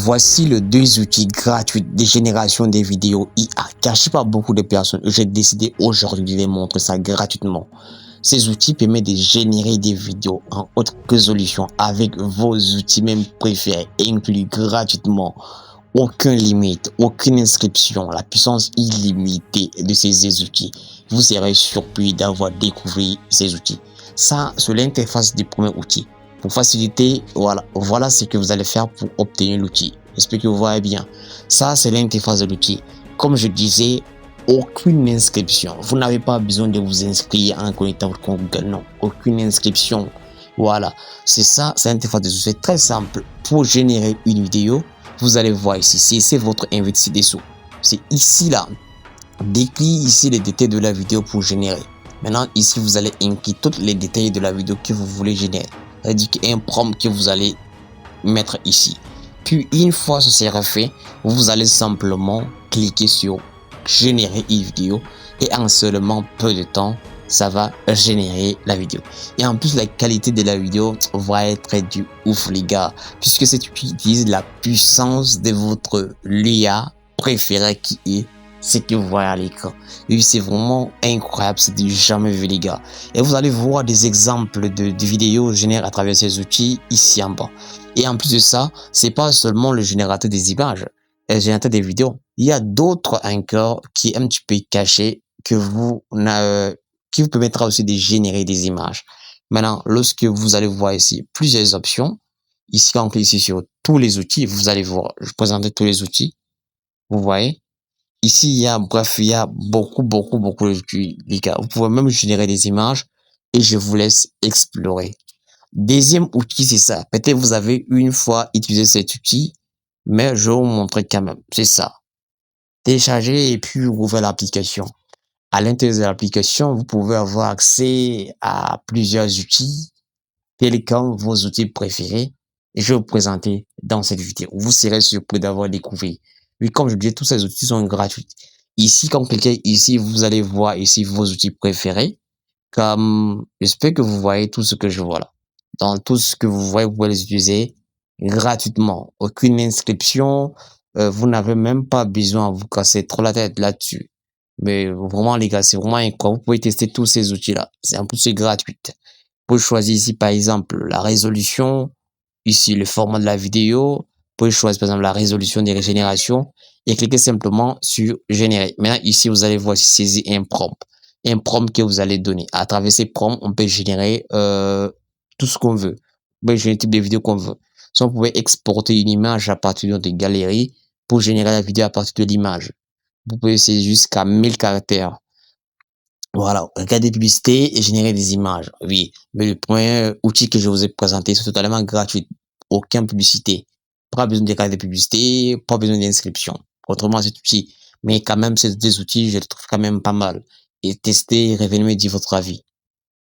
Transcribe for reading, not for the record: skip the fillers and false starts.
Voici les deux outils gratuits de génération des vidéos IA cachés par beaucoup de personnes. J'ai décidé aujourd'hui de les montrer ça gratuitement. Ces outils permettent de générer des vidéos en haute résolution avec vos outils même préférés et inclus gratuitement. Aucune limite, aucune inscription, la puissance illimitée de ces outils. Vous serez surpris d'avoir découvert ces outils. Ça, c'est l'interface du premier outil. Pour faciliter, voilà ce que vous allez faire pour obtenir l'outil. J'espère que vous voyez bien. Ça, c'est l'interface de l'outil. Comme je disais, aucune inscription. Vous n'avez pas besoin de vous inscrire en connectant votre compte Google. Non, aucune inscription. Voilà, c'est ça, c'est l'interface de l'outil. C'est très simple. Pour générer une vidéo, vous allez voir ici, c'est votre invite ci-dessous. C'est ici là. Décrit ici les détails de la vidéo pour générer. Maintenant, ici, vous allez inclure tous les détails de la vidéo que vous voulez générer. C'est-à-dire qu'il y a un prompt que vous allez mettre ici. Puis, une fois ce sera fait, vous allez simplement cliquer sur générer une vidéo et en seulement peu de temps, ça va générer la vidéo. Et en plus, la qualité de la vidéo va être du ouf, les gars, puisque c'est utilise la puissance de votre l'IA préférée qui est ce que vous voyez à l'écran. Et c'est vraiment incroyable, c'est du jamais vu, les gars. Et vous allez voir des exemples de vidéos générées à travers ces outils ici en bas. Et en plus de ça, c'est pas seulement le générateur des images, le générateur des vidéos. Il y a d'autres encore qui est un petit peu caché que qui vous permettra aussi de générer des images. Maintenant, lorsque vous allez voir ici plusieurs options, ici quand on clique ici sur tous les outils, vous allez voir, je présente tous les outils. Vous voyez? Ici, il y a beaucoup d'outils, les gars. Vous pouvez même générer des images et je vous laisse explorer. Deuxième outil, c'est ça. Peut-être vous avez une fois utilisé cet outil, mais je vais vous montrer quand même. C'est ça. Télécharger et puis ouvrir l'application. À l'intérieur de l'application, vous pouvez avoir accès à plusieurs outils, tels comme vos outils préférés. Et je vais vous présenter dans cette vidéo. Vous serez surpris d'avoir découvert. Oui, comme je disais, tous ces outils sont gratuits. Ici, quand vous cliquez ici, vous allez voir ici vos outils préférés. Comme, j'espère que vous voyez tout ce que je vois là. Dans tout ce que vous voyez, vous pouvez les utiliser gratuitement. Aucune inscription. Vous n'avez même pas besoin de vous casser trop la tête là-dessus. Mais vraiment, les gars, c'est vraiment incroyable. Vous pouvez tester tous ces outils-là. C'est en plus, c'est gratuit. Vous pouvez choisir ici, par exemple, la résolution. Ici, le format de la vidéo. Vous pouvez choisir, par exemple, la résolution des régénérations. Et cliquez simplement sur générer. Maintenant, ici, vous allez voir saisir un prompt. Un prompt que vous allez donner. À travers ces prompts, on peut générer tout ce qu'on veut. On peut générer le type de vidéo qu'on veut. So, vous pouvez exporter une image à partir de galeries pour générer la vidéo à partir de l'image. Vous pouvez essayer jusqu'à 1000 caractères. Voilà, regarder des publicités et générer des images. Oui, mais le premier outil que je vous ai présenté, c'est totalement gratuit. Aucune publicité. Pas besoin de regarder des publicités, pas besoin d'inscription. Autrement, cet outil. Mais quand même, ces deux outils, je les trouve quand même pas mal. Et testez, revenez me dire votre avis.